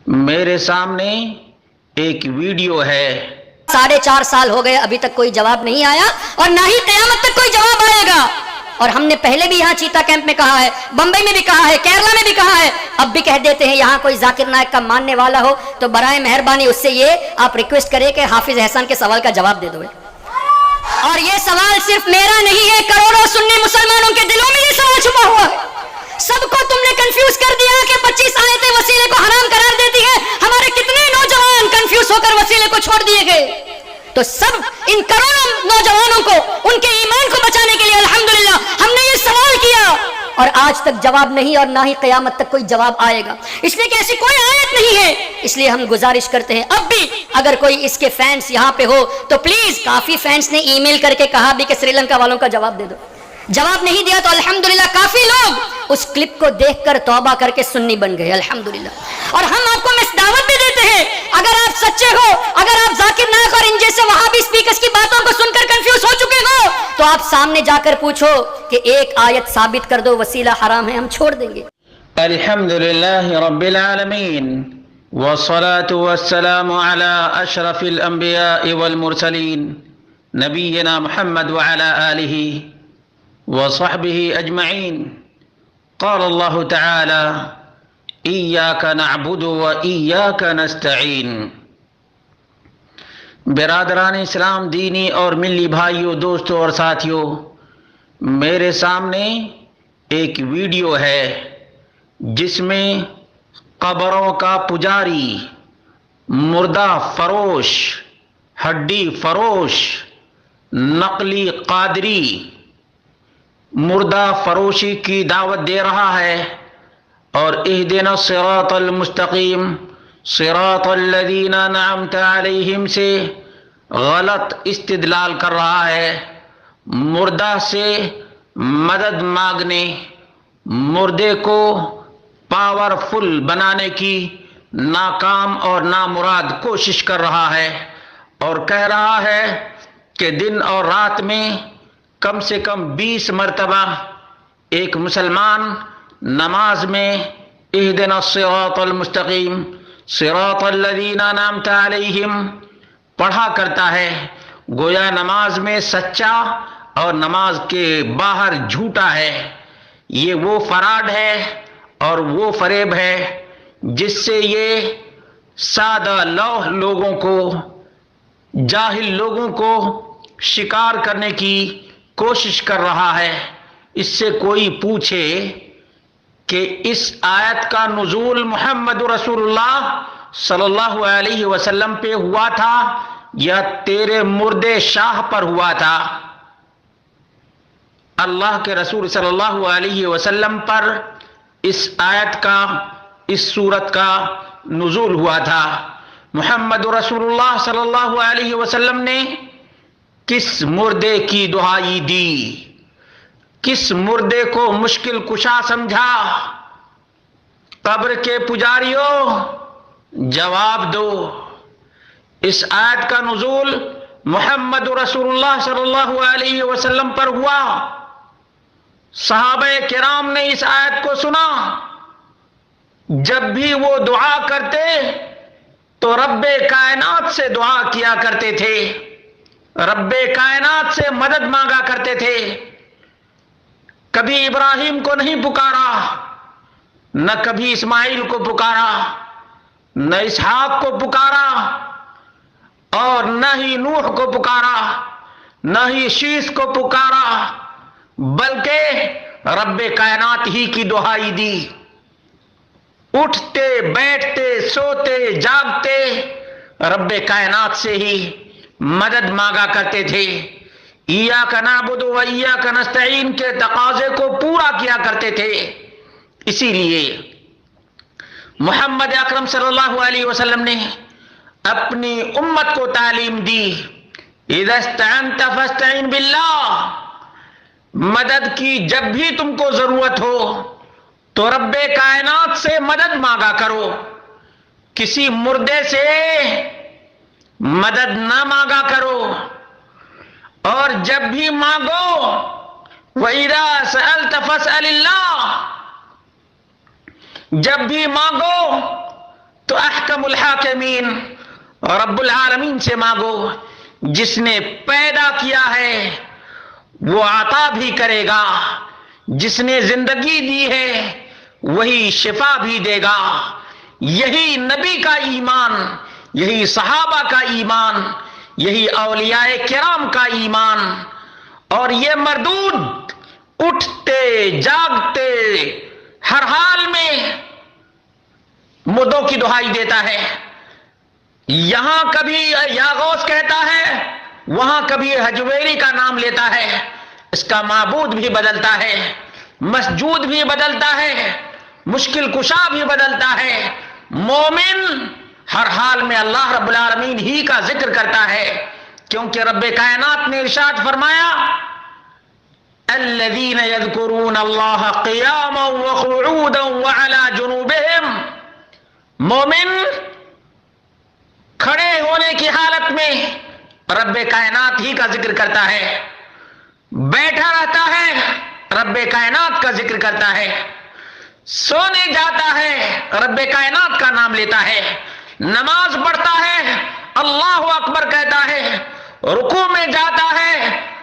میرے سامنے ایک ویڈیو ہے، 4.5 سال ہو گئے ابھی تک کوئی جواب نہیں آیا اور نہ ہی قیامت تک کوئی جواب آئے گا۔ اور ہم نے پہلے بھی یہاں چیتا کیمپ میں کہا ہے، بمبئی میں بھی کہا ہے، کیرلا میں بھی کہا ہے، اب بھی کہہ دیتے ہیں، یہاں کوئی ذاکر نائک کا ماننے والا ہو تو برائے مہربانی اس سے یہ آپ ریکویسٹ کریں کہ حافظ احسان کے سوال کا جواب دے دو۔ اور یہ سوال صرف میرا نہیں ہے، کروڑوں سنی مسلمانوں کے دلوں میں یہ سوال چھپا ہوا ہے۔ سب کو تم نے کنفیوز کر دیا کہ 25 آیتیں وسیلے کو حرام قرار دیتی ہیں، ہمارے کتنے نوجوان کنفیوز ہو کر وسیلے کو چھوڑ دیے گئے۔ تو سب ان کروڑوں نوجوانوں کو ان کے ایمان کو بچانے کے لیے الحمدللہ ہم نے یہ سوال کیا اور آج تک جواب نہیں اور نہ ہی قیامت تک کوئی جواب آئے گا، اس لیے کہ ایسی کوئی آیت نہیں ہے۔ اس لیے ہم گزارش کرتے ہیں اب بھی اگر کوئی اس کے فینس یہاں پہ ہو تو پلیز، کافی فینس نے ای میل کر کے کہا بھی کہ سری لنکا والوں کا جواب دے دو، جواب نہیں دیا تو الحمدللہ کافی لوگ اس کلپ کو دیکھ کر توبہ کر کے سنی بن گئے الحمدللہ۔ اور ہم آپ کو دعوت بھی دیتے ہیں، اگر آپ سچے ہو، اگر آپ ذاکر نائک اور ان جیسے وہابی اسپیکرز کی باتوں کو سن کر کنفیوز ہو چکے ہو تو آپ سامنے جا کر پوچھو کہ ایک آیت ثابت کر دو وسیلہ حرام ہے، ہم چھوڑ دیں گے۔ الحمدللہ رب العالمین والصلاة والسلام على اشرف الانبیاء والمرسلین نبینا محمد وعلى آلہ وصحبه اجمعین۔ قال اللہ تعالی ایاک نعبد و ایاک نستعین۔ برادران اسلام، دینی اور ملی بھائیوں، دوستوں اور ساتھیوں، میرے سامنے ایک ویڈیو ہے جس میں قبروں کا پجاری، مردہ فروش، ہڈی فروش، نقلی قادری مردہ فروشی کی دعوت دے رہا ہے اور اہدنا الصراط المستقیم صراط الذین انعمت علیہم سے غلط استدلال کر رہا ہے۔ مردہ سے مدد مانگنے، مردے کو پاورفل بنانے کی ناکام اور نامراد کوشش کر رہا ہے اور کہہ رہا ہے کہ دن اور رات میں کم سے کم 20 مرتبہ ایک مسلمان نماز میں اہدنا الصراط المستقیم صراط الذین انعمت علیہم پڑھا کرتا ہے، گویا نماز میں سچا اور نماز کے باہر جھوٹا ہے۔ یہ وہ فراڈ ہے اور وہ فریب ہے جس سے یہ سادہ لوح لوگوں کو، جاہل لوگوں کو شکار کرنے کی کوشش کر رہا ہے۔ اس سے کوئی پوچھے کہ اس آیت کا نزول محمد رسول اللہ صلی اللہ علیہ وسلم پہ ہوا تھا یا تیرے مردے شاہ پر ہوا تھا؟ اللہ کے رسول صلی اللہ علیہ وسلم پر اس آیت کا، اس سورت کا نزول ہوا تھا۔ محمد رسول اللہ صلی اللہ علیہ وسلم نے کس مردے کی دہائی دی؟ کس مردے کو مشکل کشا سمجھا؟ قبر کے پجاریوں جواب دو۔ اس آیت کا نزول محمد رسول اللہ صلی اللہ علیہ وسلم پر ہوا۔ صحابہ کرام نے اس آیت کو سنا، جب بھی وہ دعا کرتے تو رب کائنات سے دعا کیا کرتے تھے، رب کائنات سے مدد مانگا کرتے تھے۔ کبھی ابراہیم کو نہیں پکارا، نہ کبھی اسماعیل کو پکارا، نہ اسحاق کو پکارا، اور نہ ہی نوح کو پکارا، نہ ہی شیس کو پکارا، بلکہ رب کائنات ہی کی دہائی دی۔ اٹھتے بیٹھتے سوتے جاگتے رب کائنات سے ہی مدد مانگا کرتے تھے۔ ایاک نعبد و ایاک نستعین کے تقاضے کو پورا کیا کرتے تھے۔ اسی لیے محمد اکرم صلی اللہ علیہ وسلم نے اپنی امت کو تعلیم دی، اذا استعنت فاستعن باللہ، مدد کی جب بھی تم کو ضرورت ہو تو رب کائنات سے مدد مانگا کرو، کسی مردے سے مدد نہ مانگا کرو، اور جب بھی مانگو وَإِذَا سَأَلْتَ فَاسْأَلِ اللَّهِ، جب بھی مانگو تو احکم الحاکمین، رب العالمین سے مانگو، جس نے پیدا کیا ہے وہ عطا بھی کرے گا، جس نے زندگی دی ہے وہی شفا بھی دے گا۔ یہی نبی کا ایمان، یہی صحابہ کا ایمان، یہی اولیاء کرام کا ایمان۔ اور یہ مردود اٹھتے جاگتے ہر حال میں مردوں کی دہائی دیتا ہے، یہاں کبھی یا غوث کہتا ہے، وہاں کبھی حجویری کا نام لیتا ہے، اس کا معبود بھی بدلتا ہے، مسجود بھی بدلتا ہے، مشکل کشا بھی بدلتا ہے۔ مومن ہر حال میں اللہ رب العالمین ہی کا ذکر کرتا ہے، کیونکہ رب کائنات نے ارشاد فرمایا الذین یذکرون اللہ قیاما وقعودا وعلی جنوبہم، مومن کھڑے ہونے کی حالت میں رب کائنات ہی کا ذکر کرتا ہے، بیٹھا رہتا ہے رب کائنات کا ذکر کرتا ہے، سونے جاتا ہے رب کائنات کا نام لیتا ہے، نماز پڑھتا ہے اللہ اکبر کہتا ہے، رکوع میں جاتا ہے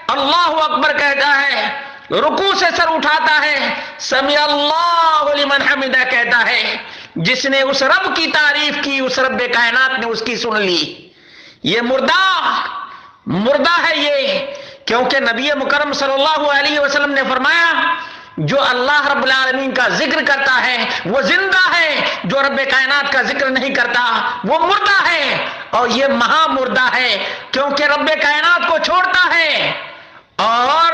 اللہ اکبر کہتا ہے، رکوع سے سر اٹھاتا ہے سمع اللہ لمن حمدہ کہتا ہے۔ جس نے اس رب کی تعریف کی، اس رب کائنات نے اس کی سن لی۔ یہ مردہ ہے یہ، کیونکہ نبی مکرم صلی اللہ علیہ وسلم نے فرمایا جو اللہ رب العالمین کا ذکر کرتا ہے وہ زندہ ہے، جو رب کائنات کا ذکر نہیں کرتا وہ مردہ ہے، اور یہ مہا مردہ ہے، کیونکہ رب کائنات کو چھوڑتا ہے اور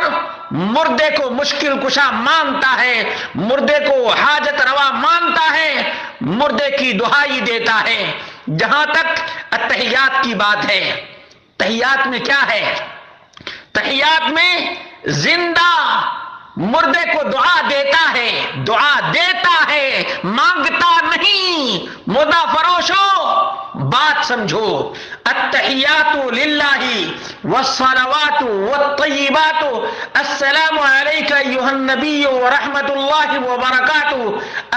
مردے کو مشکل کشا مانتا ہے، مردے کو حاجت روا مانتا ہے، مردے کی دہائی دیتا ہے۔ جہاں تک التحیات کی بات ہے، تحیات میں کیا ہے؟ تحیات میں زندہ مردے کو دعا دیتا ہے، مانگتا نہیں۔ مردہ فروشو بات سمجھو، التحیات للہ والصلوات والطیبات، السلام علیک ایھا النبی ورحمۃ اللہ وبرکاتہ،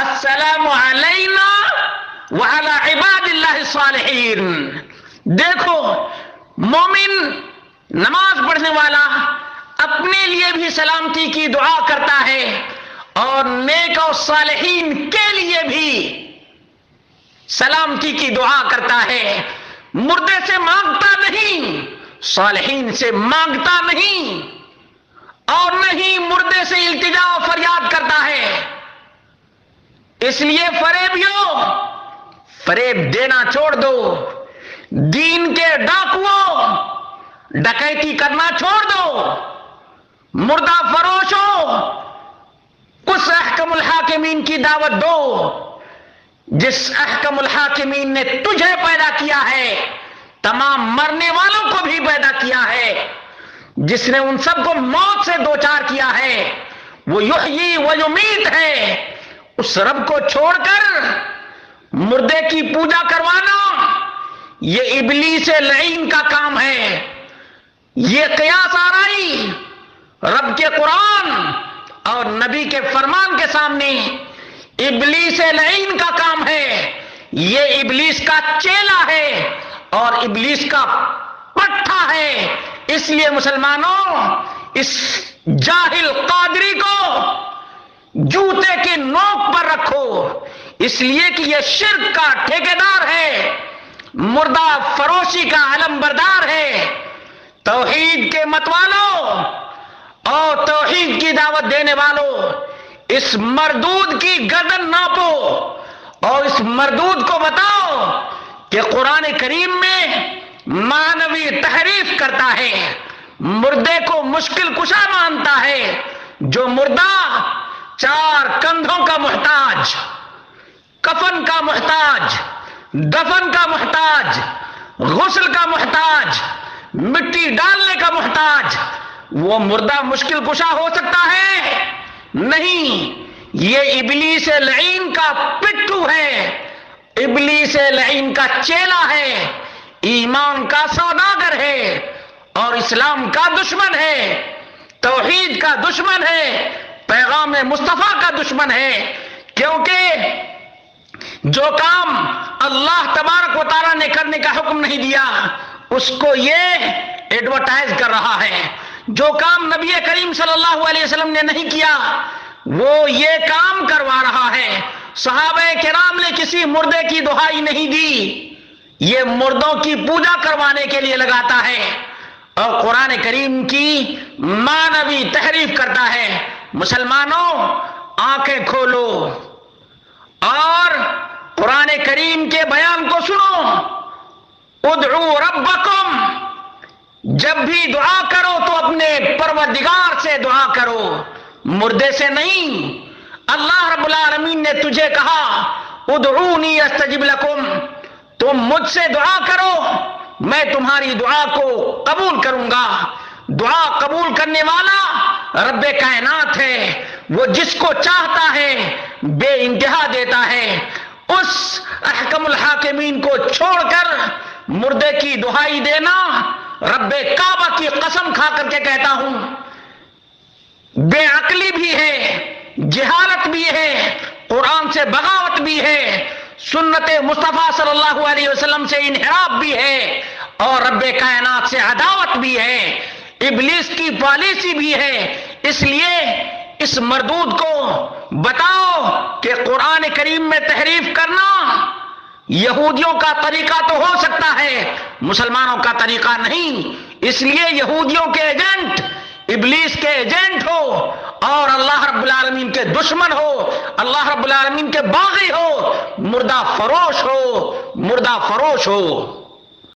السلام علینا وعلی عباد اللہ الصالحین۔ دیکھو مومن نماز پڑھنے والا اپنے لیے بھی سلامتی کی دعا کرتا ہے اور نیک اور صالحین کے لیے بھی سلامتی کی دعا کرتا ہے۔ مردے سے مانگتا نہیں، صالحین سے مانگتا نہیں، اور نہیں مردے سے التجا و فریاد کرتا ہے۔ اس لیے فریب دینا چھوڑ دو، دین کے ڈاکوؤں ڈکیتی کرنا چھوڑ دو، مردہ فروشو اس احکم الحاکمین کی دعوت دو جس احکم الحاکمین نے تجھے پیدا کیا ہے، تمام مرنے والوں کو بھی پیدا کیا ہے، جس نے ان سب کو موت سے دوچار کیا ہے، وہ یحیی و یمیت ہے۔ اس رب کو چھوڑ کر مردے کی پوجا کروانا یہ ابلیس لعین کا کام ہے، یہ قیاس آرائی رب کے قرآن اور نبی کے فرمان کے سامنے ابلیس لعین کا کام ہے، یہ ابلیس کا چیلا ہے اور ابلیس کا پٹھا ہے۔ اس لیے مسلمانوں اس جاہل قادری کو جوتے کے نوک پر رکھو، اس لیے کہ یہ شرک کا ٹھیکیدار ہے، مردہ فروشی کا علم بردار ہے۔ توحید کے متوالوں اور توحید کی دعوت دینے والوں، اس مردود کی گردن ناپو اور اس مردود کو بتاؤ کہ قرآن کریم میں معنوی تحریف کرتا ہے، مردے کو مشکل کشا مانتا ہے۔ جو مردہ 4 کندھوں کا محتاج، کفن کا محتاج، دفن کا محتاج، غسل کا محتاج، مٹی ڈالنے کا محتاج، وہ مردہ مشکل کشا ہو سکتا ہے؟ نہیں، یہ ابلیس لعین کا پٹھو ہے، ابلیس لعین کا چیلا ہے، ایمان کا سوداگر ہے اور اسلام کا دشمن ہے، توحید کا دشمن ہے، پیغام مصطفیٰ کا دشمن ہے۔ کیونکہ جو کام اللہ تبارک و تعالیٰ نے کرنے کا حکم نہیں دیا، اس کو یہ ایڈورٹائز کر رہا ہے۔ جو کام نبی کریم صلی اللہ علیہ وسلم نے نہیں کیا وہ یہ کام کروا رہا ہے۔ صحابہ کرام نے کسی مردے کی دہائی نہیں دی، یہ مردوں کی پوجا کروانے کے لیے لگاتا ہے اور قرآن کریم کی معنوی تحریف کرتا ہے۔ مسلمانوں آنکھیں کھولو اور قرآن کریم کے بیان کو سنو۔ ادعو ربکم، جب بھی دعا کرو تو اپنے پروردگار سے دعا کرو، مردے سے نہیں۔ اللہ رب العالمین نے تجھے کہا ادعونی استجب لکم، تم مجھ سے دعا کرو میں تمہاری دعا کو قبول کروں گا۔ دعا قبول کرنے والا رب کائنات ہے، وہ جس کو چاہتا ہے بے انتہا دیتا ہے۔ اس احکم الحاکمین کو چھوڑ کر مردے کی دہائی دینا، رب کعبہ کی قسم کھا کر کے کہتا ہوں، بے عقلی بھی ہے، جہالت بھی ہے، قرآن سے بغاوت بھی ہے، سنت مصطفیٰ صلی اللہ علیہ وسلم سے انحراف بھی ہے، اور رب کائنات سے عداوت بھی ہے، ابلیس کی پالیسی بھی ہے۔ اس لیے اس مردود کو بتاؤ کہ قرآن کریم میں تحریف کرنا یہودیوں کا طریقہ تو ہو سکتا ہے، مسلمانوں کا طریقہ نہیں۔ اس لیے یہودیوں کے ایجنٹ ابلیس کے ایجنٹ ہو اور اللہ رب العالمین کے دشمن ہو، اللہ رب العالمین کے باغی ہو، مردہ فروش ہو، مردہ فروش ہو۔